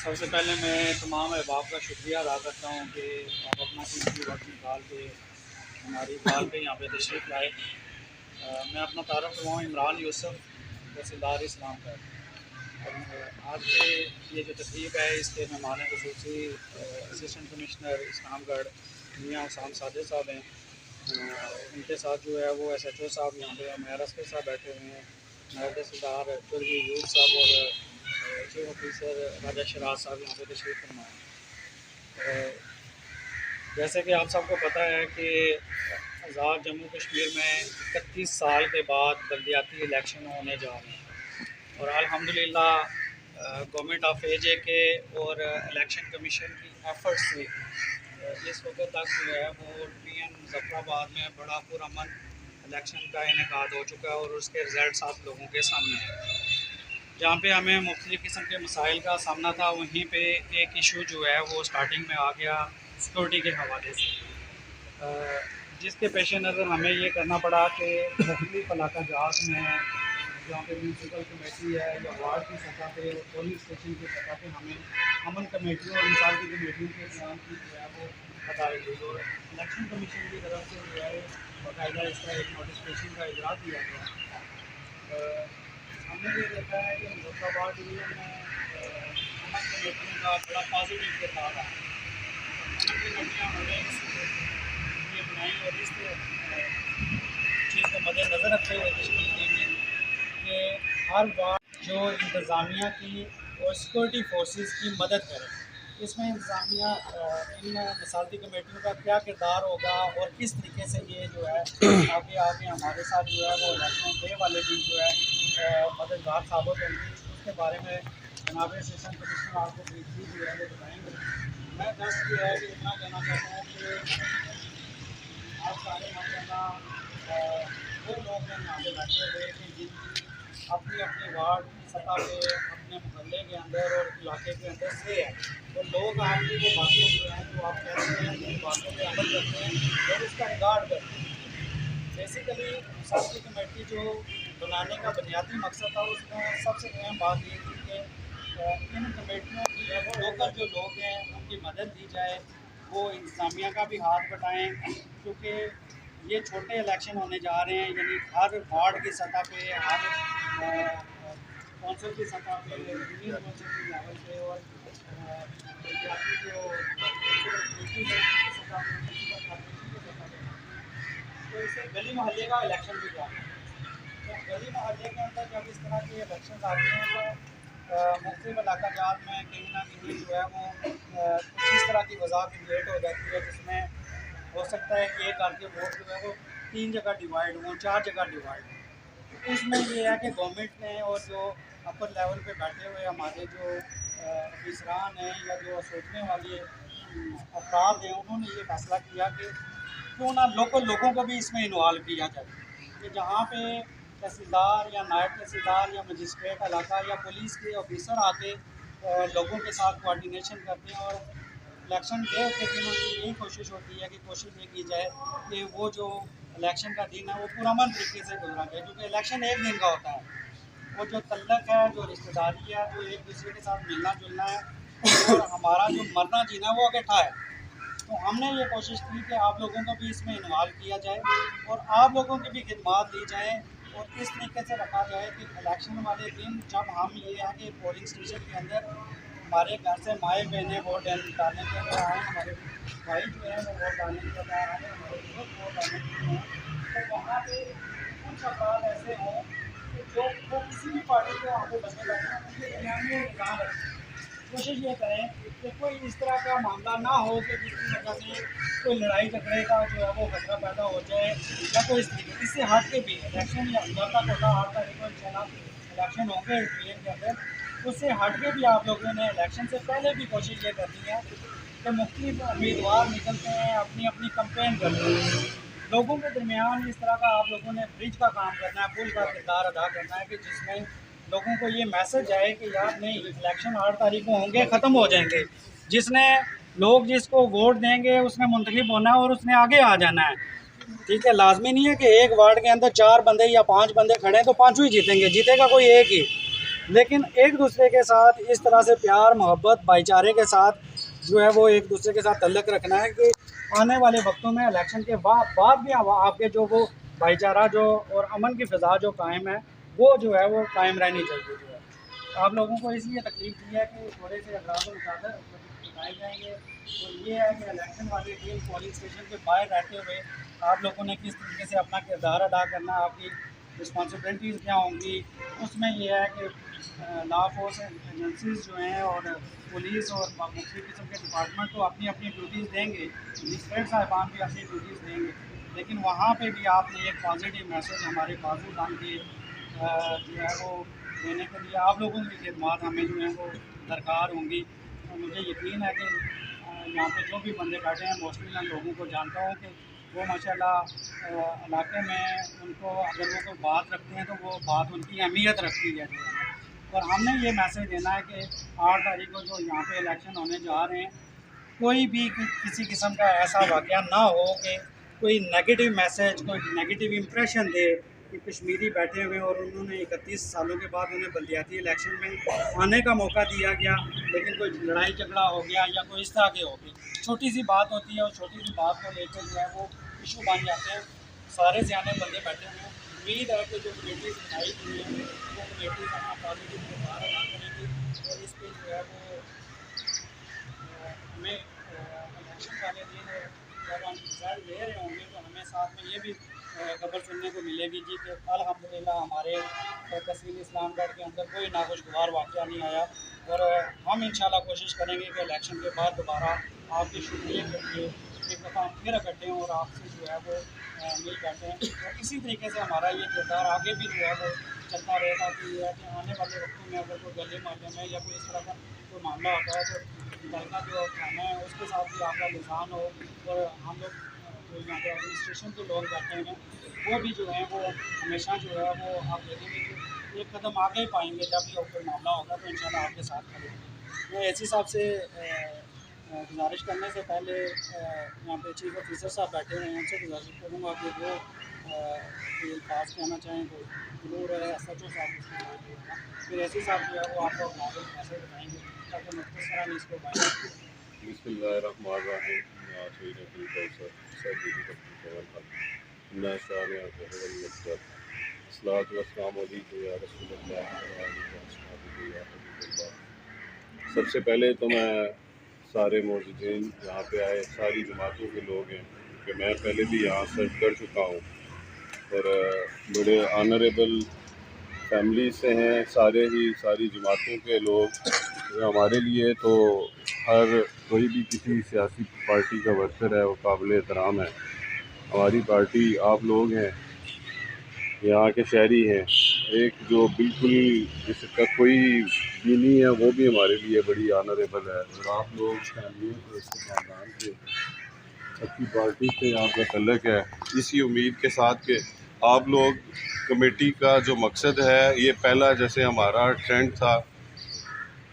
सबसे पहले मैं तमाम अहबाब का शुक्रिया अदा करता हूँ कि आप अपना कीमती वक्त निकाल के हमारी कॉल पे यहाँ पे तशरीफ़ लाए। मैं अपना तारुफ करवाऊँ, इमरान यूसुफ, तहसीलदार इस्लाम का। आज के ये जो तकरीब है इसके मेहमान ख़ुसूसी असिस्टेंट कमिश्नर इस्लामगढ़ मियाँ हुसैन साजिद साहब हैं। उनके साथ जो है वो SHO साहब यहाँ पे मेयर असगर साहब बैठे हुए हैं, नायब तहसीलदार चौधरी यूब साहब और चीफ ऑफिसर राजा शराज साहब यहाँ पे तशरीफ़ फरमाए। जैसे कि आप सबको पता है कि आज़ाद जम्मू कश्मीर में 31 साल के बाद बल्दियाती इलेक्शन होने जा रहे हैं और अल्हम्दुलिल्लाह गवर्नमेंट ऑफ AJ और इलेक्शन कमीशन की एफ़र्ट से इस वक्त तक जो है वो PN मुजफ्फराबाद में बड़ा पुरअमन इलेक्शन का इनेकाद हो चुका है और उसके रिज़ल्ट आप लोगों के सामने हैं। जहाँ पे हमें मुख्तलिफ़ किस्म के मसाइल का सामना था, वहीं पे एक इशू जो है वो स्टार्टिंग में आ गया सिक्योरिटी के हवाले से, जिसके पेश नज़र हमें ये करना पड़ा कि मुख्तलिफ़ इलाका जात में जहाँ पे म्यूनसिपल कमेटी है या वार्ड की सतह पे और पोलिंग स्टेशन की सतह पे हमें अमन कमेटियों और मिसाल की कमेटियों के इंतजाम की जो है वो बताई गई और इलेक्शन कमीशन की तरफ से जो है बाकायदा इसका एक नोटिफिकेशन का इजरा किया गया। हमने ये देखा है कि मुजफ्फराबाद डिवीज़न में अमन कमेटियों का बड़ा पॉजिटिव किरदार है। अमन कमेटियाँ हमने ये बनाई और इस चीज़ को मद्देनज़र रखते हुए तश्कील की गई कि हर बार जो इंतज़ामिया की और सिक्योरिटी फोर्सेस की मदद करें। इसमें इंतज़ामिया इन मसालती कमेटियों का क्या किरदार होगा और किस तरीके से ये जो है आगे आगे हमारे साथ जो है वो इलेक्शन डे वाले दिन जो है मददगार साबित होंगी, उसके बारे में जनाब असिस्टेंट कमिश्नर आपको ब्रीफली जो है वो बताएँगे। मैं बस ये है कि इतना कहना चाहता हूँ कि आप सारे माशाल्लाह वो लोग हैं यहाँ पे बैठे हुए कि जिनकी अपनी अपनी वार्ड की सतह पे अपने मोहल्ले के अंदर और इलाके के अंदर से है, तो लोग आपकी वो बातें जो हैं जो आप कहते हैं उन बातों पर अमल करते हैं और उसका रिकॉर्ड करते हैं। बेसिकली मुसाफिर कमेटी जो बनाने का बुनियादी मकसद था उसमें सबसे अहम बात ये थी कि इन कमेटियों की लोकल जो लोग हैं उनकी मदद दी जाए, वो इंतज़ामिया का भी हाथ बटाएँ, क्योंकि ये छोटे इलेक्शन होने जा रहे हैं, यानी हर वार्ड की सतह पे, हर कौंसिल की सतह पे, यूनियन कौंसिल की लेवल पे और तो इससे गली मोहल्ले का इलेक्शन भी जा रहा है। तो गली मोहल्ले के अंदर जब इस तरह के इलेक्शन आते हैं तो मुख्तलिफ इलाका जात में कहीं ना कहीं जो है वो कुछ इस तरह की वजह क्रिएट हो जाती है जिसमें हो सकता है कि एक करके वोट जो है वो 3 जगह डिवाइड हो, 4 जगह डिवाइड हो। तो उसमें ये है कि गवर्नमेंट ने और जो अपर लेवल पे बैठे हुए हमारे जो अफसरान हैं या जो सोचने वाले अफराद हैं, उन्होंने ये फैसला किया कि क्यों ना लोकल लोगों को भी इसमें इन्वॉल्व किया जाए कि जहाँ पे तहसीलदार या नायब तहसीलदार या मजिस्ट्रेट इलाका या पुलिस के ऑफिसर आके लोगों के साथ कोऑर्डिनेशन करते हैं और इलेक्शन डे के दिन उनकी यही कोशिश होती है कि कोशिश ये की जाए कि वो जो इलेक्शन का दिन है वो पुरअमन तरीके से गुजरा जाए, क्योंकि इलेक्शन एक दिन का होता है। वो जो तल्लक है, जो रिश्तेदारी है, जो एक दूसरे के साथ मिलना जुलना है और हमारा जो मरना जीना है वो इकट्ठा है। तो हमने ये कोशिश की कि आप लोगों को भी इसमें इन्वॉल्व किया जाए और आप लोगों की भी खिदमत दी जाए और इस तरीके से रखा जाए कि इलेक्शन वाले दिन जब हम ये है कि पोलिंग स्टेशन के अंदर हमारे घर से माएँ बहनें वोट डालने के लिए आएँ, हमारे भाई जो है वो वोट डालने के लिए आएँ, हमारे बुजुर्ग वोट डालने के लिए आएँ, तो वहाँ पे कुछ अफराद ऐसे हों कि जो वो किसी भी पार्टी को आगे बढ़ने लगे हैं उनके दरमियान में निकाह रखें। कोशिश ये करें कि कोई इस तरह का मामला ना हो कि जिसकी वजह से कोई लड़ाई झगड़े का जो है वो खतरा पैदा हो जाए या कोई इस तरीके इससे हट के भी इलेक्शन या जब तक होता 8 तारीख को इंशाल्लाह इलेक्शन होंगे इस ट्रेन के अंदर, उससे हट के भी आप लोगों ने इलेक्शन से पहले भी कोशिश ये करनी है कि मुख्तलिफ उम्मीदवार निकलते हैं, अपनी अपनी कंपेन करते हैं, लोगों के दरमियान इस तरह का आप लोगों ने ब्रिज का काम करना है, पुल का किरदार अदा करना है कि जिसमें लोगों को ये मैसेज आए कि यार नहीं, इलेक्शन 8 तारीख को होंगे, ख़त्म हो जाएंगे, जिसने लोग जिसको वोट देंगे उसने मुंतखब होना है और उसने आगे आ जाना है। ठीक है, लाजमी नहीं है कि एक वार्ड के अंदर 4 बंदे या 5 बंदे खड़े हैं तो पाँचों ही जीतेंगे, जीतेगा कोई एक ही। लेकिन एक दूसरे के साथ इस तरह से प्यार मोहब्बत भाईचारे के साथ जो है वो एक दूसरे के साथ तल्लक रखना है कि आने वाले वक्तों में इलेक्शन के बाद भी आपके जो वो भाईचारा जो और अमन की फ़िज़ा जो कायम है वो जो है वो कायम रहनी चाहिए जो है। आप लोगों को इसलिए तकलीफ दी है कि थोड़े से अफराद मुताबिक बताए जाएंगे और ये है कि इलेक्शन वाले दिन पोलिंग स्टेशन के बाहर रहते हुए आप लोगों ने किस तरीके से अपना किरदार अदा करना, आपकी रिस्पॉन्सिबिलिटीज़ क्या होंगी। उसमें ये है कि लॉ फोर्स एजेंसीज जो हैं और पुलिस और मुख्तलिफ़ किस्म के डिपार्टमेंट तो अपनी अपनी ड्यूटीज़ देंगे, मजिस्ट्रेट साहिबान भी अपनी ड्यूटीज़ देंगे, लेकिन वहाँ पे भी आपने एक पॉजिटिव मैसेज हमारे बाजू बांध के जो है वो देने के लिए आप लोगों की खिदमत हमें जो है वो दरकार होंगी। तो मुझे यकीन है कि यहाँ पे जो भी बंदे बैठे हैं मोस्टली मैं लोगों को जानता हूँ कि वो माशाल्लाह इलाके में उनको अगर वो कोई बात रखते हैं तो वो बात उनकी अहमियत रखती है जो है। और हमने ये मैसेज देना है कि 8 तारीख को जो यहाँ पे इलेक्शन होने जा रहे हैं कोई भी किसी किस्म का ऐसा वाक़या ना हो कि कोई नेगेटिव मैसेज, कोई नेगेटिव इम्प्रेशन दे कि कश्मीरी बैठे हुए और उन्होंने 31 सालों के बाद उन्हें बलदियाती इलेक्शन में आने का मौका दिया गया, लेकिन कोई लड़ाई झगड़ा हो गया या कोई इस तरह के हो गई। छोटी सी बात होती है और छोटी सी बात को लेकर जो है वो इशू बन जाते हैं। सारे सियाने बंदे बैठे हुए हैं। उम्मीद है कि जो कमेटीज़ बनाई हुई हैं वो कमेटीज़ अपना पॉजिटिव किरदार अदा करेंगी और इस पर जो है वो हमें इलेक्शन वाले दिन जब हम रिजल्ट ले रहे होंगे तो हमें साथ में ये भी खबर सुनने को मिलेगी जी कि अल्हम्दुलिल्लाह हमारे तहसील इस्लामगढ़ के अंदर कोई नाखुशगवार वाक़या नहीं आया। और हम इंशाल्लाह कोशिश करेंगे कि इलेक्शन के बाद दोबारा आपके शुक्रिया के लिए एक दफ़ा हम फिर इकट्ठे हों और आपसे जो है वो मिल बैठें और इसी तरीके से हमारा ये किरदार आगे भी जो है वो चलता रहेगा कि ये है कि आने वाले वक्तों में अगर कोई गले मोहल्ले में या कोई इस तरह का कोई मामला होता है तो मुतलका जो थाना है उसके साथ भी आपका लिसान हो और हम लोग जो यहाँ पे एडमिनिस्ट्रेशन के लोग बैठे हैं वो भी जो है वो हमेशा जो है वो आप देखेंगे कि एक कदम आगे पाएंगे। जब भी कोई मामला होगा तो इंशाल्लाह आपके साथ खड़े होंगे। मैं एसी साहब से गुजारिश करने से पहले यहाँ पे चीफ ऑफिसर साहब बैठे हुए हैं, उनसे गुजारिश करूँगा कि वो कोई खास कहना चाहें तो जरूर एस एच ओ साहब उसके बाद जो है ना फिर एसी साहब जो है वो आपको अपना मैसेज बताएंगे ताकि मुख्तसरन इसको सबसे पहले तो मैं सारे मौजूदीन यहाँ पे आए सारी जमातों के लोग हैं कि मैं पहले भी यहाँ सर्व कर चुका हूँ और बड़े ऑनरेबल फैमिली से हैं सारे ही सारी जमातों के लोग। हमारे लिए तो हर कोई भी किसी सियासी पार्टी का वर्कर है वो काबिल एहतराम है। हमारी पार्टी आप लोग हैं, यहाँ के शहरी हैं, एक जो बिल्कुल जिसका कोई भी नहीं है वो भी हमारे लिए बड़ी ऑनरेबल है। और आप लोग फैमिली को इसके ख़ानदान से अच्छी पार्टी से आपका तल्लक है, इसी उम्मीद के साथ कि आप लोग कमेटी का जो मकसद है ये पहला जैसे हमारा ट्रेंड था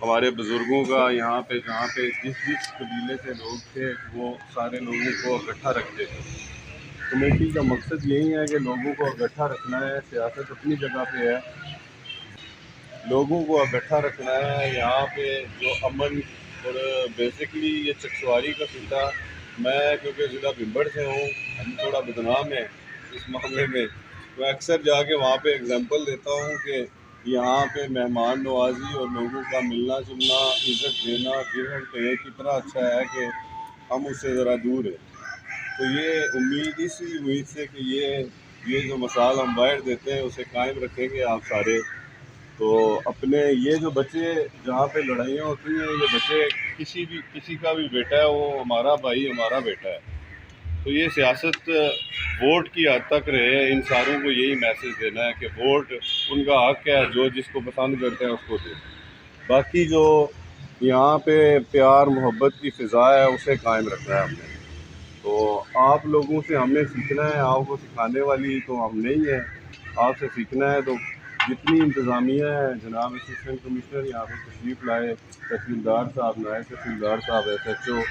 हमारे बुज़ुर्गों का यहाँ पे जहाँ पे जिस जिस कबीले से लोग थे वो सारे लोगों को इकट्ठा रखते थे। कमेटी का मकसद यही है कि लोगों को इकट्ठा रखना है। सियासत अपनी जगह पे है, लोगों को इकट्ठा रखना है। यहाँ पे जो अमन और बेसिकली ये चकसवारी का खिता मैं क्योंकि ज़िला भिंबड़ से हूँ, हम थोड़ा बदनाम है इस मामले में, मैं अक्सर जाके वहाँ पे एग्जांपल देता हूँ कि यहाँ पे मेहमान नवाजी और लोगों का मिलना जुलना इज़्ज़त देना गिव एंड टेक कितना अच्छा है कि हम उससे ज़रा दूर हैं। तो ये उम्मीद इसी उम्मीद से कि ये जो मिसाल हम बाहर देते हैं उसे कायम रखेंगे आप सारे। तो अपने ये जो बच्चे जहाँ पे लड़ाइयाँ होती हैं ये बच्चे किसी का भी बेटा है वो हमारा भाई हमारा बेटा है। तो ये सियासत वोट की हद तक रहे, इन सारों को यही मैसेज देना है कि वोट उनका हक है, जो जिसको पसंद करते हैं उसको दे। बाकी जो यहाँ पे प्यार मोहब्बत की फ़िज़ा है उसे कायम रखना है हमने। तो आप लोगों से हमने सीखना है, आपको सिखाने वाली तो हम नहीं है, आपसे सीखना है। तो जितनी इंतज़ामिया है जनाब असिस्टेंट कमिश्नर यहाँ पर तशरीफ़ लाए, तहसीलदार साहब, नायब तहसीलदार साहब, SHO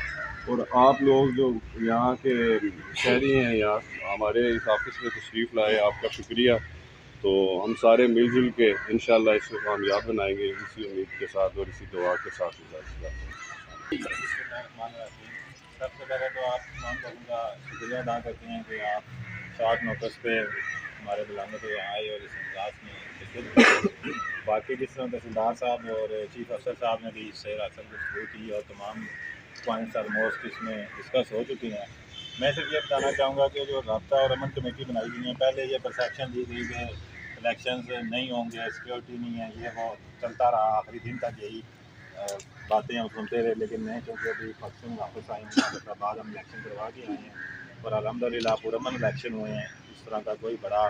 और आप लोग जो यहाँ के शहरी हैं यहाँ हमारे इस ऑफिस में तशरीफ़ लाए, आपका शुक्रिया। तो हम सारे मिलजुल के इंशाल्लाह इसको कामयाब बनाएंगे, इसी उम्मीद के साथ और इसी दुआ के साथ। सबसे पहले तो आप तमाम लोगों का शुक्रिया अदा करते हैं कि आप शॉर्ट नोटिस पे हमारे बुलाने पे आए और इस इजलास में शिरकत की। बाकी जिस तरह तहसीलदार साहब और चीफ अफसर साहब ने भी इससे असल गुफ्तगू की और तमाम पॉइंट्स ऑलमोस्ट इसमें डिस्कस हो चुकी हैं। मैं सिर्फ ये बताना चाहूँगा कि जो राब्ता और अमन कमेटी बनाई गई है, पहले ये परसेप्शन दी गई कि इलेक्शंस नहीं होंगे, सिक्योरिटी नहीं है, ये वो चलता रहा आखिरी दिन तक यही बातें हम सुनते रहे। लेकिन मैं चूँकि अभी पश्चिम वापस आए हैं, उसके बाद हम इलेक्शन करवा के आए हैं और अल्हम्दुलिल्लाह पुरअमन इलेक्शन हुए हैं। इस तरह का कोई बड़ा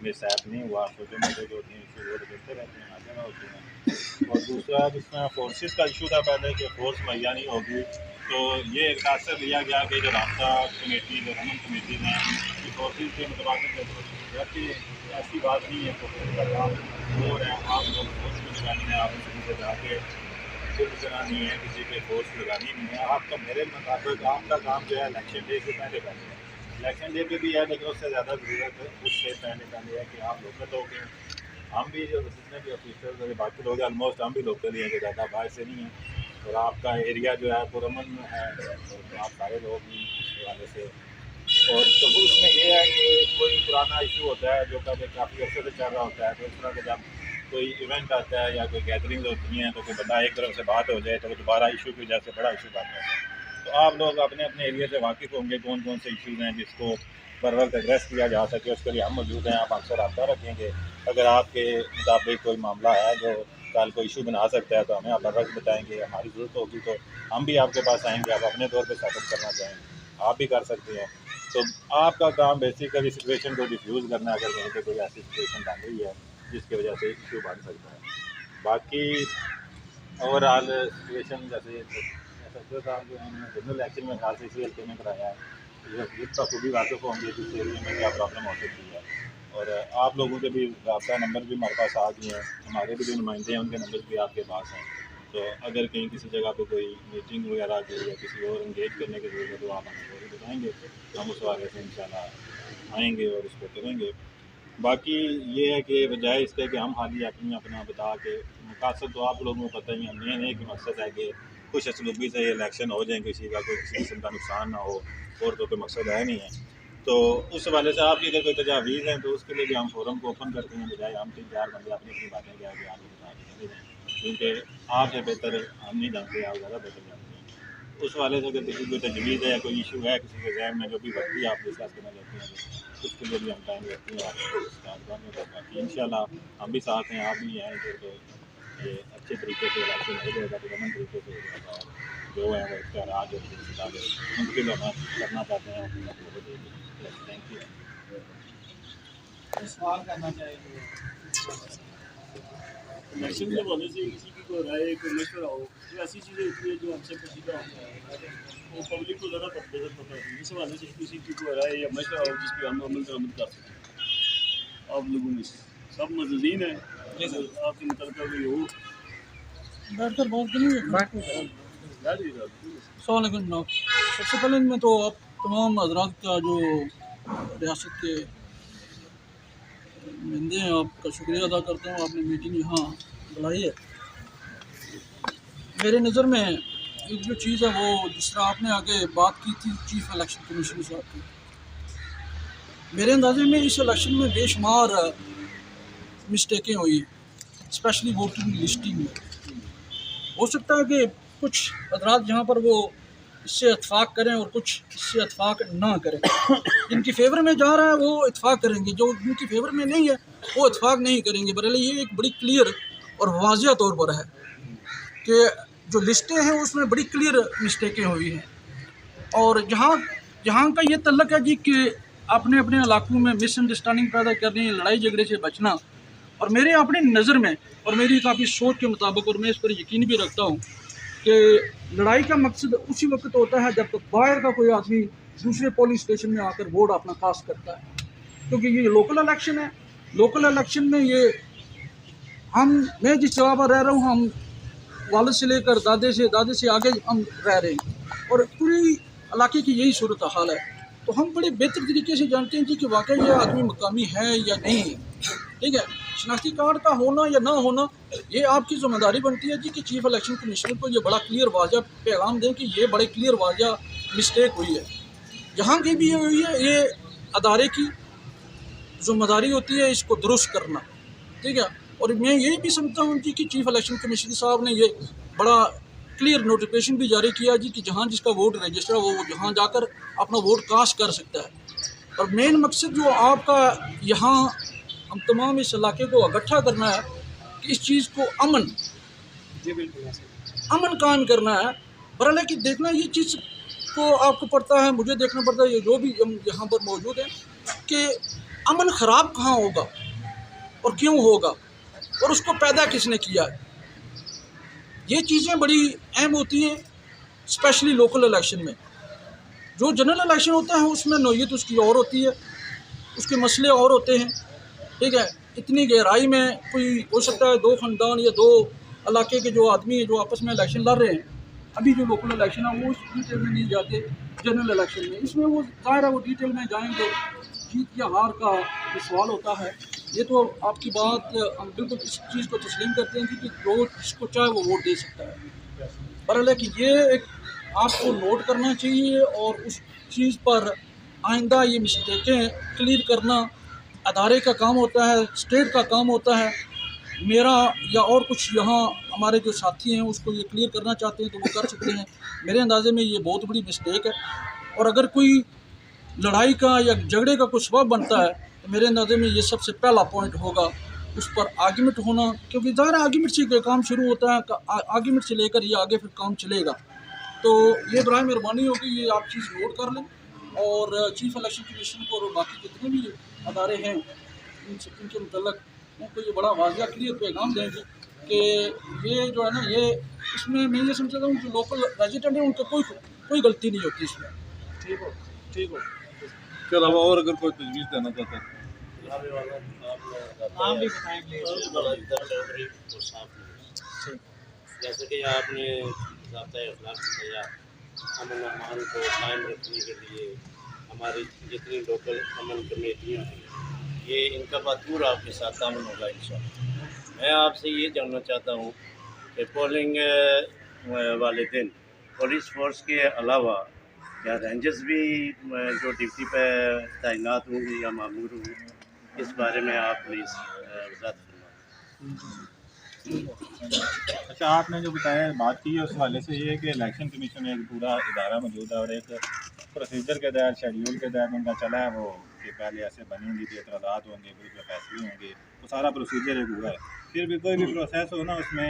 मिसहैप नहीं हुआ। छोटे मोटे जो होते हैं इशू वो देखते रहते हैं, आगे में होते हैं। और दूसरा जिसमें फोर्सेस का इशू था पहले कि फोर्स मुहैया नहीं होगी, तो ये इख्तियार लिया गया कि जो राब्ता कमेटी और अमन कमेटी हैं उनकी फोर्सेस के मुताबिक, जबकि ऐसी बात नहीं है। फोर्सेस का काम और है, आप लोग फोर्स में लगानी है, आप किसी से जाके कुछ करना नहीं है, किसी पे फोर्स लगानी नहीं है। आपका मेरे मुताबिक आपका काम जो है इलेक्शन डे से पहले करना है। इलेक्शन डे पे भी है, लेकिन उससे ज़्यादा ज़रूरत है उससे पहले है कि आप लोकल लोग हैं। हम भी जो जितने भी ऑफिसर्स और बाकी लोग हैं ऑलमोस्ट हम भी लोकल ही हैं, कि ज़्यादा बाहर से नहीं है। और आपका एरिया जो है पुरअमन में है, तो आप सारे लोग भी इस हवाले से। और तो उसमें ये है कि कोई पुराना इशू होता है जो पहले काफ़ी अर्से से चल रहा होता है, तो इस तरह का जब कोई इवेंट आता है या कोई गैदरिंग होती हैं तो कोई बंदा एक तरफ से बात हो जाए तो वो दोबारा इशू की वजह से बड़ा इशू बनता है। तो आप लोग अपने अपने एरिया से वाकिफ़ होंगे कौन कौन से इशूज़ हैं जिसको बर वक्त एड्रेस किया जा सके, उसके लिए हम मौजूद हैं। आप हमसे रब्ता रखेंगे। अगर आपके मुताबिक कोई मामला है जो कल को इशू बना सकता है तो हमें आप बर वक्त बताएँगे। हमारी ज़रूरत होगी तो हम भी आपके पास आएँगे। आप अपने तौर पर सेटअप करना चाहें आप भी कर सकते हैं। तो आपका काम बेसिकली सिचुएशन को डिफ्यूज़ करना है, अगर कहीं पर कोई ऐसी सिचुएशन बन रही है जिसकी वजह से इशू बन सकता है। बाकी ओवरऑल सिचुएशन जैसे सचिव साहब जो हैं जनरल इलेक्शन में खास इसी हल्के में कराया है, ये बखूबी वाकिफ़ होंगे कि इस एरिया में क्या प्रॉब्लम हो सकती है। और आप लोगों के भी राब्ता नंबर भी हमारे पास आ गए हैं, हमारे भी जो नुमाइंदे हैं उनके नंबर भी आपके पास हैं। तो अगर कहीं किसी जगह पे कोई मीटिंग वगैरह की या किसी और इंगेज करने की ज़रूरत है तो आप हमें ज़रूर बताएँगे, हम उस हवाले से इंशाल्लाह आएँगे और इसको करेंगे। बाकी ये है कि बजाय इसके कि हम खाली अपना बता के, मकसद तो आप लोगों को पता ही है, मेन एक मकसद है कि कुछ असलूबी से इलेक्शन हो जाए, किसी का कोई किसी किस्म का नुकसान ना हो, और तो कोई मकसद है नहीं है। तो उस हवाले से आपकी अगर कोई तजावीज़ हैं तो उसके लिए भी हम फोरम को ओपन करते हैं, बजाय हम 3-4 बंदे अपनी अपनी बातें क्या कि आप बता के चले जाएँ, क्योंकि आपसे बेहतर हम नहीं जानते, आप ज़्यादा बेहतर जानते हैं। उस हवाले से अगर किसी कोई तजवीज़ है या कोई इशू है किसी के ज़हन में जो भी वक्त भी आप डिस्कस करना चाहते हैं उसके लिए भी हम टाइम रखते हैं आपको बाकी इंशाल्लाह हम भी साथ हैं, आप भी आएँगे तो ये अच्छे तरीके से इलेक्शन हो जाएगा, पुरअमन तरीके से हो जाएगा। और जो है वो इख्तियार जो उनके लिए हम करना चाहते हैं अपने आप लोगों को देंगे। Thank you. सवाल करना चाहिए इलेक्शन के हवाले से किसी की कोई राय कोई मशवरा हो, तो ऐसी चीज़ें होती है जो हमसे पसीदा होता है, वो पब्लिक को ज़्यादा बेहतर पता है। इस हवाले से किसी की कोई राय या मशवरा हो जिस पर हम अमल दरामद कर सकते हैं आप लोगों में से सब मज़ीन हैं, आपके मुतलका कोई हो बैठकर बात करेंगे। सबसे पहले मैं तो आप तमाम हजरात का जो रियासत के नुमाइंदे हैं आपका शुक्रिया अदा करता हूँ, आपने मीटिंग यहाँ बुलाई है। मेरे नज़र में एक जो चीज़ है वो जिस तरह आपने आगे बात की थी चीफ इलेक्शन कमीशन साहब की, मेरे अंदाजे में इस इलेक्शन में बेशुमार मिस्टेकें हुई हैं, स्पेशली वोटिंग लिस्टिंग में। हो सकता है कि कुछ हजरात जहाँ पर वो इससे इत्फाक करें और कुछ इससे इत्फाक ना करें। जिनकी फेवर में जा रहा है वो इत्फाक करेंगे, जो जिनकी फेवर में नहीं है वो इत्फाक नहीं करेंगे। बहरहाल ये एक बड़ी क्लियर और वाज़िया तौर पर है कि जो लिस्टें हैं उसमें बड़ी क्लियर मिस्टेकें हुई हैं। और जहाँ का ये तल्लक है जी कि अपने अपने इलाकों में मिसअंडरस्टैंडिंग पैदा करनी, लड़ाई झगड़े से बचना, और मेरे अपनी नज़र में और मेरी काफ़ी सोच के मुताबिक, और मैं इस पर यकीन भी रखता हूँ कि लड़ाई का मकसद उसी वक्त होता है जब तक बाहर का कोई आदमी दूसरे पोलिंग स्टेशन में आकर वोट अपना कास्ट करता है। क्योंकि ये लोकल इलेक्शन है, लोकल इलेक्शन में ये मैं जिस जगह पर रह रहा हूँ, हम वालिद से लेकर दादे से आगे हम रह रहे हैं और पूरी इलाके की यही सूरत हाल है। तो हम बड़े बेहतर तरीके से जानते हैं जी कि वाकई ये आदमी मकामी है या नहीं है। ठीक है, शनाख्ती कार्ड का होना या ना होना ये आपकी जिम्मेदारी बनती है जी कि चीफ इलेक्शन कमिश्नर को ये बड़ा क्लियर वाज़ा पैगाम दें कि ये बड़े क्लियर वाज़ा मिस्टेक हुई है, जहाँ की भी हुई है ये अदारे की जिम्मेदारी होती है इसको दुरुस्त करना, ठीक है। और मैं यही भी समझता हूँ जी कि चीफ इलेक्शन कमिश्नर साहब ने ये बड़ा क्लियर नोटिफिकेशन भी जारी किया जी कि जहाँ जिसका वोट रजिस्टर है वो जहाँ जाकर अपना वोट कास्ट कर सकता है। और मेन मकसद जो आपका यहाँ हम तमाम इस इलाके को इकट्ठा करना है कि इस चीज़ को अमन कायम करना है। बहरहाल है कि देखना ये चीज़ को आपको पड़ता है, मुझे देखना पड़ता है, ये जो भी हम यहाँ पर मौजूद हैं कि अमन ख़राब कहाँ होगा और क्यों होगा और उसको पैदा किसने किया है। ये चीज़ें बड़ी अहम होती हैं स्पेशली लोकल इलेक्शन में। जो जनरल इलेक्शन होता है उसमें नौयत उसकी और होती है, उसके मसले और होते हैं, ठीक है। इतनी गहराई में कोई हो सकता है दो ख़ानदान या दो इलाके के जो आदमी हैं जो आपस में इलेक्शन लड़ रहे हैं, अभी जो लोकल इलेक्शन है वो उस डिटेल में नहीं जाते जनरल इलेक्शन में। इसमें वो ज़ाहिर है वो डिटेल में जाएंगे, जीत या हार का जो सवाल होता है ये तो आपकी बात हम बिल्कुल इस चीज़ को तस्लीम करते हैं कि जो जिसको चाहे वो वोट दे सकता है। बहरहाल है कि ये एक आपको नोट करना चाहिए और उस चीज़ पर आइंदा ये मिस्टेकें क्लियर करना अदारे का काम होता है, स्टेट का काम होता है। मेरा या और कुछ यहाँ हमारे जो साथी हैं उसको ये क्लियर करना चाहते हैं तो वो कर सकते हैं। मेरे अंदाज़े में ये बहुत बड़ी मिस्टेक है और अगर कोई लड़ाई का या झगड़े का कुछ सबब बनता है तो मेरे अंदाज़े में ये सबसे पहला पॉइंट होगा, उस पर आर्गूमेंट होना, क्योंकि ज़ाहिर आर्गूमेंट से काम शुरू होता है, आर्गूमेंट से लेकर ये आगे फिर काम चलेगा। तो ये बराए मेहरबानी होगी ये आप चीज़ नोट कर लें और चीफ इलेक्शन कमीशन को और बाकी जितने भी अदारे हैं इनके मतलब उनको ये बड़ा वाज़िया क्लियर पैगाम देंगे कि ये जो है ना ये इसमें मैं ये समझता हूँ जो लोकल रेजिडेंट हैं उनका कोई गलती नहीं होती इसमें। ठीक हो इसके अलावा और अगर कोई तजवीज़ देना चाहता है नाम भी बताएंगे। जैसे कि आपने ज़ाब्ता-ए-अख़लाक़ बताया, अमन अमान को कायम रखने के लिए हमारी जितनी लोकल अमन कमेटियाँ हैं ये इनका भरपूर आपके साथ ताउन होगा इंशाअल्लाह। मैं आपसे ये जानना चाहता हूँ कि पोलिंग वाले दिन पुलिस फोर्स के अलावा क्या रेंजर्स भी जो ड्यूटी पर तैनात होंगे या मामूर होंगे, इस बारे में आप प्लीज़ वज़ाहत फरमाएं। अच्छा, आपने जो बताया बात की है उस हवाले से ये है कि इलेक्शन कमीशन में एक पूरा इदारा मौजूद है और एक प्रोसीजर के तहत शेड्यूल के तहत उनका चला है वो कि पहले ऐसे बनेंगी थी, एतराज़ात होंगे, फिर उसमें फैसले होंगे, वो सारा प्रोसीजर एक हुआ है। फिर भी कोई भी प्रोसेस हो ना उसमें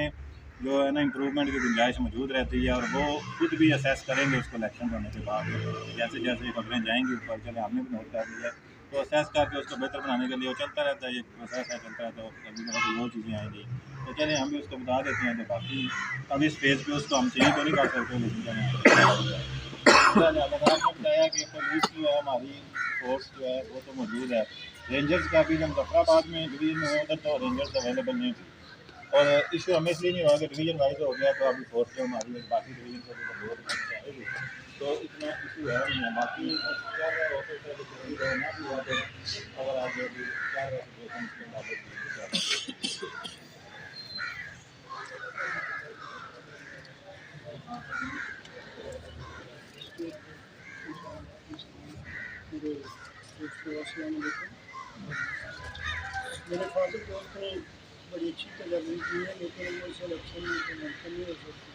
जो है ना इम्प्रूवमेंट की गुंजाइश मौजूद रहती है और वो खुद भी असेस करेंगे उसको इलेक्शन होने के बाद। जैसे जैसे खबरें जाएंगी ऊपर, चले हमने भी नोट कर दिया तो असेस करके उसको बेहतर बनाने के लिए वो चलता रहता है, ये प्रोसेस है चलता रहता है। कभी कभी वो चीज़ें आएंगी तो चले हम भी उसको बता देते हैं। तो बाकी अब इस फेज़ पे उसको हम चेंज तो नहीं कर सकते, लेकिन आपने बताया कि पुलिस जो है हमारी फोर्स जो है वो तो मौजूद है। रेंजर्स का भी जब मुजफ्फराबाद में डिवीज़न में उधर तो रेंजर्स अवेलेबल नहीं थी और इशू हमें इसलिए नहीं हुआ कि डिवीज़न वाइज हो गया तो अभी फोर्स जो हमारी बाकी डिवीज़न को बहुत चाहेगी तो इतना इशू है नहीं है। बाकी अगर आप जो भी क्या सिचुएशन के बाबत मेरे फादर दोस्त ने बड़ी अच्छी तजर्बी की है, लेकिन वो इस इलेक्शन में तो मुमकिन नहीं हो सकती।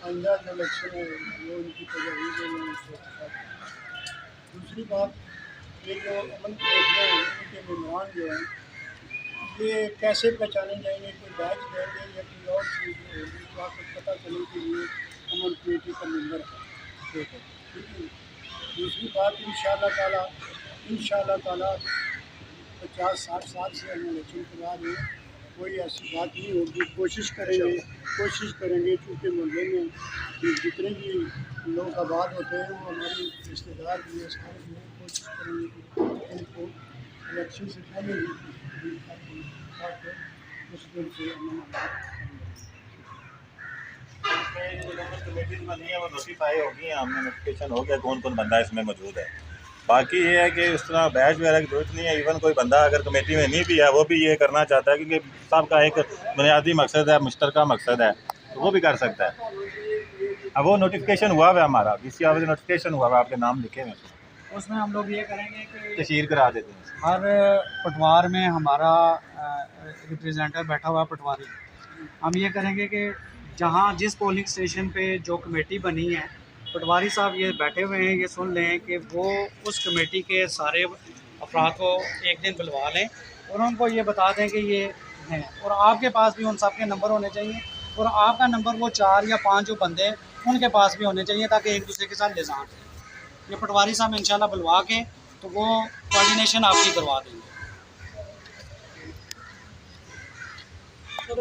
आइंदा जो इलेक्शन है वो उनकी तजवीज़ है, मैं उससे इत्तेफाक। दूसरी बात ये जो अमन कमेटियाँ हैं उनके मेहमान जो हैं ये कैसे पहचाने जाएंगे, कोई बैच देंगे या कोई और चीज़ होगी तो आपको पता चले कि ये अमन कमेटी का मेम्बर है। ठीक है। दूसरी बात इंशाअल्लाह ताला 50-60 साल से हम इलेक्शन करा रहे हैं, कोई ऐसी बात नहीं होगी। कोशिश करेंगे क्योंकि मुहल्ले में जितने भी लोग आबाद होते हैं वो हमारे रिश्तेदार भी हैं, सारे भी हैं। कोशिश करेंगे कि इनको इलेक्शन से पहले ही उस दिन से कमेटी बनी है वो नोटिफाई होगी, हमने नोटिफिकेशन हो गया कौन कौन बंदा इसमें मौजूद है। बाकी ये है कि इस तरह बैच वगैरह की जरूरत नहीं है। इवन कोई बंदा अगर कमेटी में नहीं भी है वो भी ये करना चाहता है, क्योंकि सबका एक बुनियादी मकसद है, मुश्तरका मकसद है, तो वो भी कर सकता है। अब वो नोटिफिकेशन हुआ है हमारा, BC ऑफिस नोटिफिकेशन हुआ है, आपके नाम लिखे हुए हैं, उसमें हम लोग ये करेंगे कि तशहीर करा देते हैं। हर पटवार में हमारा रिप्रेजेंटेटिव बैठा हुआ है पटवारी। हम ये करेंगे कि जहाँ जिस पोलिंग स्टेशन पे जो कमेटी बनी है, पटवारी साहब ये बैठे हुए हैं, ये सुन लें कि वो उस कमेटी के सारे अफराद को एक दिन बुलवा लें और उनको ये बता दें कि ये हैं, और आपके पास भी उन सब के नंबर होने चाहिए और आपका नंबर वो 4 या 5 जो बंदे हैं उनके पास भी होने चाहिए, ताकि एक दूसरे के साथ लिजाम है। ये पटवारी साहब इंशाल्लाह बुलवा के तो वो कोऑर्डिनेशन आपकी करवा देंगे।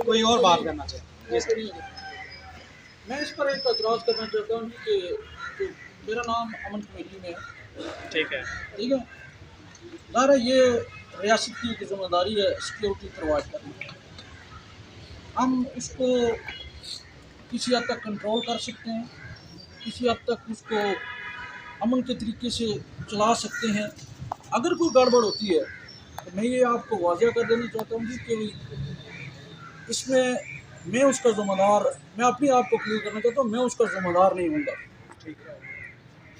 कोई और बात करना चाहिए? मैं इस पर एक एतराज़ करना चाहता हूँ कि मेरा नाम अमन कमेटी में है, ठीक है। ठीक है। ज़ाहिर है ये रियासत की जिम्मेदारी है सिक्योरिटी प्रोवाइड करना। हम इसको किसी हद तक कंट्रोल कर सकते हैं, किसी हद तक उसको अमन के तरीके से चला सकते हैं। अगर कोई गड़बड़ होती है तो मैं ये आपको वाज़ह कर देना चाहता हूँ कि इसमें मैं उसका ज़िम्मेदार, मैं अपने आप को क्लियर करना चाहता हूँ, मैं उसका ज़िम्मेदार नहीं हूँगा। ठीक है।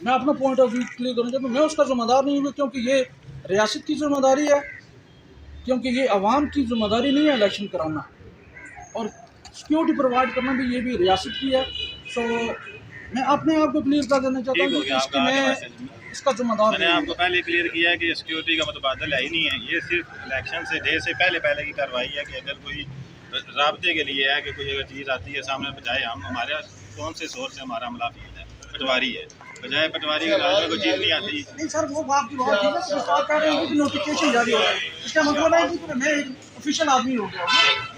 मैं अपना पॉइंट ऑफ व्यू क्लियर करना चाहता हूँ, मैं उसका ज़िम्मेदार नहीं हूँगा, क्योंकि ये रियासत की ज़िम्मेदारी है, क्योंकि ये अवाम की ज़िम्मेदारी नहीं है इलेक्शन कराना, और सिक्योरिटी प्रोवाइड करना भी ये भी रियासत की है। सो मैं अपने आप को क्लियर कर देना चाहता हूँ कि इसकी मैं इसका ज़िम्मेदार मैंने आपको पहले क्लियर किया है कि सिक्योरिटी का मुतबादल है ही नहीं है। ये सिर्फ इलेक्शन से डे से पहले की कार्रवाई है कि अगर कोई राब्ते के लिए है कि कोई अगर चीज़ आती है सामने, बजाय हम हमारे कौन से सोर्स से हमारा मुलाफियत है, पटवारी है, बजाय पटवारी के घर में कोई चीज़ नहीं आती। नहीं सर, वो बात की बात ठीक है, तो आप कह रहे हैं कि नोटिफिकेशन जारी हो रहा है, इसका मतलब है कि मैं एक ऑफिशियल आदमी हो गया हूँ।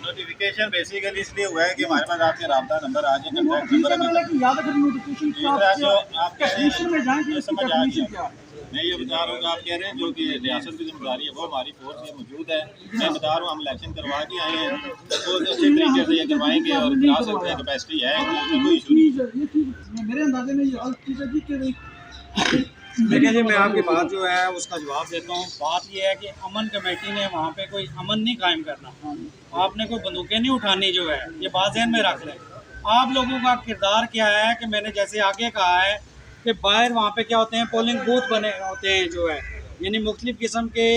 नोटिफिकेशन बेसिकली इसलिए हुआ है कि हमारे पास आपके राब्ता नंबर आ जाए, कॉन्टैक्ट ठीक है, नंबर मतलब कि याद रखें नोटिफिकेशन की आप डेफिनेशन में जाएं कि इसकी डेफिनेशन क्या है। मैं ये बता रहा हूँ कि आप कह रहे हैं जो कि रियासत की जिम्मेदारी है वो हमारी फोर्स में मौजूद है। मैं बता रहा हूँ हम इलेक्शन करवा के आए हैं, तो अच्छे तरीके से ये करवाएंगे और करा सकते हैं, कैपेसिटी है, कोई इशू नहीं। मेरे अंदाजे में ये अलग चीज़ है कि देखिए जी, मैं आपकी बात जो है उसका जवाब देता हूँ। बात ये है कि अमन कमेटी ने वहाँ पे कोई अमन नहीं कायम करना, आपने कोई बंदूकें नहीं उठानी, जो है ये बात ज़हन में रख लें। आप लोगों का किरदार क्या है कि मैंने जैसे आगे कहा है कि बाहर वहाँ पे क्या होते हैं, पोलिंग बूथ बने होते हैं, जो है यानी मुख्तलिफ़ किस्म के,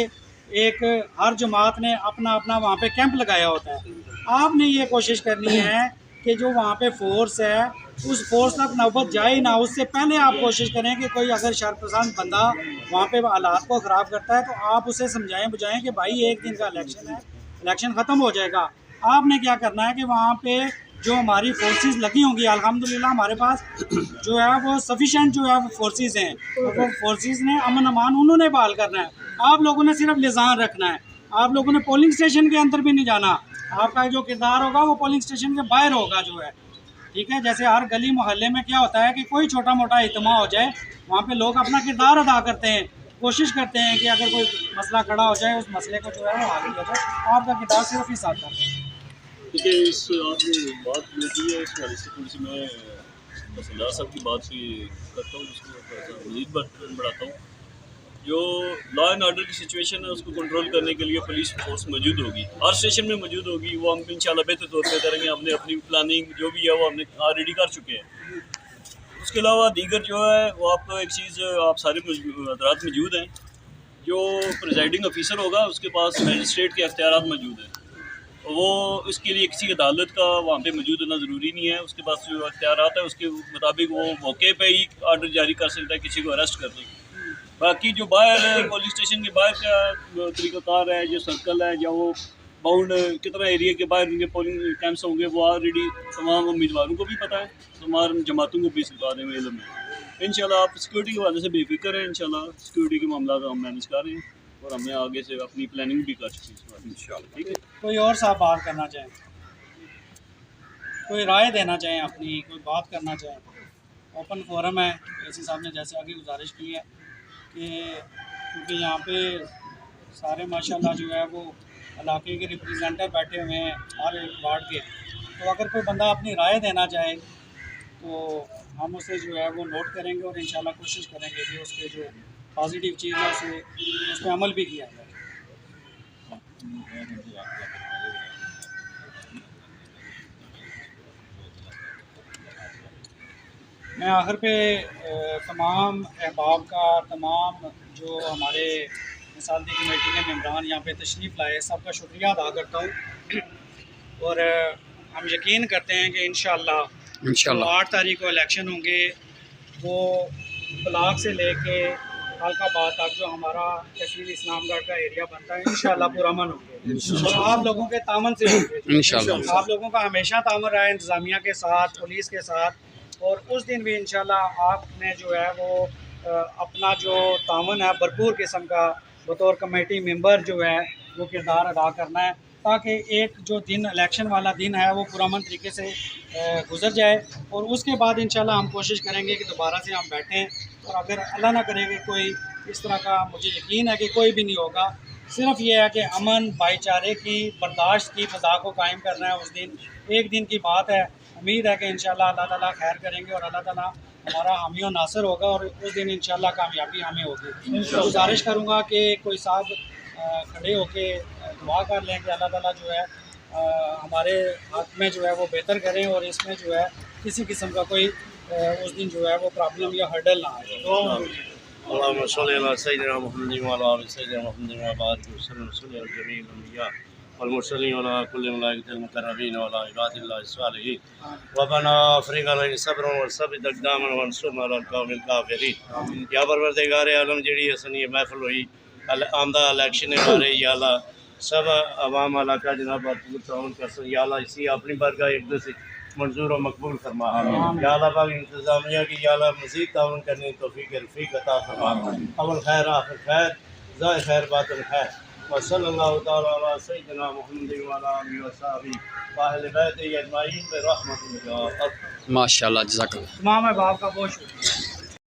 एक हर जमात ने अपना अपना वहाँ पे कैंप लगाया होता है। आपने ये कोशिश करनी है कि जो वहाँ पे फोर्स है उस फोर्स तक नौबत जाए ही ना, उससे पहले आप कोशिश करें कि कोई अगर शर्पसंद बंदा वहाँ पे हालात को ख़राब करता है तो आप उसे समझाएं बुझाएं कि भाई एक दिन का इलेक्शन है, इलेक्शन ख़त्म हो जाएगा। आपने क्या करना है कि वहाँ पे जो हमारी फोर्सेस लगी होंगी, अल्हम्दुलिल्लाह हमारे पास जो है वो सफिशेंट जो है वो फोर्सेस हैं, तो वो फोर्सेस ने अमन अमान उन्होंने बहाल करना है। आप लोगों ने सिर्फ लिजान रखना है, आप लोगों ने पोलिंग स्टेशन के अंदर भी नहीं जाना। आपका जो किरदार होगा वो पोलिंग स्टेशन के बाहर होगा, जो है ठीक है। जैसे हर गली मोहल्ले में क्या होता है कि कोई छोटा मोटा इज्तिमा हो जाए, वहाँ पे लोग अपना किरदार अदा करते हैं, कोशिश करते हैं कि अगर कोई मसला खड़ा हो जाए उस मसले को जो है वो हल किया जाए। आपका किरदार सिर्फ इस साथ करते हैं। देखिए, इस आपने बात जो की है इस वाले से थोड़ी सी मैं तहसीलदार साहब की बात से करता हूँ, उसको थोड़ा सा मज़ीद बढ़ाता हूँ। जो लॉ एंड ऑर्डर की सिचुएशन है उसको कंट्रोल करने के लिए पुलिस फोर्स मौजूद होगी, हर स्टेशन में मौजूद होगी। वो हम इंशाल्लाह बेहतर तौर पे करेंगे। हमने अपनी प्लानिंग जो भी है वो हमने ऑलरेडी कर चुके हैं। उसके अलावा दीगर जो है वो आपको एक चीज़, आप सारे हजरात मौजूद हैं, जो प्रिजाइडिंग ऑफिसर होगा उसके पास मजिस्ट्रेट के अख्तियारात मौजूद हैं। वो इसके लिए किसी अदालत का वहाँ पे मौजूद होना ज़रूरी नहीं है। उसके पास जो अख्तियारात है उसके मुताबिक वो मौके पे ही ऑर्डर जारी कर सकता है किसी को अरेस्ट करने की। बाकी जो बाहर पुलिस स्टेशन के बाहर का तरीक़ाकार है, जो सर्कल है या वो बाउंड कितना एरिया के बाहर उनके पोलिंग कैंप्स होंगे, वो ऑलरेडी तमाम उम्मीदवारों को भी पता है, तमाम जमातों को भी इस बारे में इल्म है। इंशाल्लाह आप सिक्योरिटी के वाले से बेफिक्र हैं, इंशाल्लाह सिक्योरिटी के मामला हम मैनेज कर रहे हैं और हमने आगे से अपनी प्लानिंग भी कर चुकी है इंशाल्लाह। ठीक है, कोई और साहब बात करना चाहें, कोई राय देना चाहें, अपनी कोई बात करना चाहें, ओपन फोरम है। एसी साहब ने जैसे आगे गुजारिश की है कि क्योंकि यहाँ पे सारे माशाल्लाह जो है वो इलाके के रिप्रेजेंटेटिव बैठे हुए हैं हर एक वार्ड के, तो अगर कोई बंदा अपनी राय देना चाहे तो हम उसे जो है वो नोट करेंगे और इंशाल्लाह कोशिश करेंगे कि उस पर जो पॉजिटिव चीज़ है उसे उस पर अमल भी किया जाए। मैं आखिर पे तमाम अहबाब का, तमाम जो हमारे मिसालती कमेटी के मेम्बरान यहाँ पे तशरीफ़ लाए, सबका शुक्रिया अदा करता हूँ। और हम यकीन करते हैं कि इंशाअल्लाह जो 8 तारीख को इलेक्शन होंगे वो ब्लॉक से लेके हल्काबाद तक जो हमारा तहसील इस्लामगढ़ का एरिया बनता है इंशाअल्लाह पुरअमन होंगे और आप लोगों के तामन से होंगे इंशाअल्लाह। आप लोगों का हमेशा तामन रहा है इंतज़ामिया के साथ, पुलिस के साथ, और उस दिन भी इंशाअल्लाह आपने जो है वो अपना जो तामन है भरपूर किस्म का बतौर कमेटी मेंबर जो है वो किरदार अदा करना है, ताकि एक जो दिन इलेक्शन वाला दिन है वो पुरअमन तरीके से गुजर जाए। और उसके बाद इंशाल्लाह हम कोशिश करेंगे कि दोबारा से हम बैठें, और अगर अल्लाह ना करे कि कोई इस तरह का, मुझे यकीन है कि कोई भी नहीं होगा, सिर्फ ये है कि अमन भाईचारे की, बर्दाश्त की फ़ज़ा को कायम करना है। उस दिन एक दिन की बात है, उम्मीद है कि इंशाल्लाह अल्लाह ताला खैर करेंगे और अल्लाह ताला हमारा हामी और नासर होगा और उस दिन इंशाल्लाह कामयाबी हमें होगी। तो गुजारिश करूँगा कि कोई साहब खड़े होके दुआ कर लें कि अल्लाह ताला जो है हमारे हाथ में जो है वो बेहतर करें और इसमें जो है किसी किस्म का कोई उस दिन जो है वो प्रॉब्लम या हर्डल ना आए। तो अल्लाहुम्मा सल्लि अला सय्यिदिना मुहम्मदिन व अला आलि सय्यिदिना मुहम्मदिन व बारिक वसल्लम सल्लि अला जमील अंबिया वल मुरसलीन व अला कुल्लि मलाइकतिल मुकर्रबीन व अला इबादिल्लाहि सालिहीन रब्बना अफ्रिग अलैना सब्रन व सब्बित अक़दामना वंसुरना अलल क़ौमिल काफ़िरीन। या परवरदिगार आलम जेड़ी असनी महफिल हुई आमदा इलेक्शन बारे या अल्लाह सब अवाम इलाका जनाब भरपूर ताउन कर या अल्लाह इसी अपनी बारगाह इक़दस मंजूर और मकबूल फरमा। या अल्लाह पाक इंतज़ामिया की या अल्लाह मज़ीद ताउन करने की तौफ़ीक़ रफ़ीक अता फरमा। अव्वल खैर आखिर खैर ज़ाहिर खैर बातिन खैर व सल्लल्लाहु तआला अला सय्यिदिना मुहम्मदिन व अला आलिहि व सहबिहि व अहलि बैतिही अजमाईन बिरहमतिका। माशाअल्लाह, जज़ाकल्लाह। तमाम अहबाब का बहुत शुक्रिया।